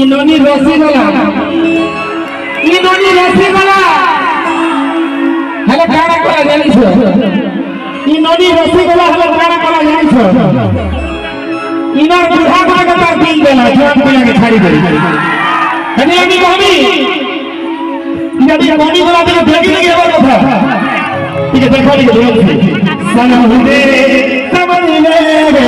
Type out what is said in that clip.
ইননি রসগোল্লা হলে কানা করা জানিস ইননি রসগোল্লা হলে কানা করা জানিস ইনার বুড়া করে তার দিল দেলা জোয়ান গুলাকে ছাড়ি দেই আমি আমি ভাবি যদি বডি গুলা থেকে দেখি দেখি এবার কথা ঠিক আছে দেখো লিখে বলছি সালাম হুদে সামাল রে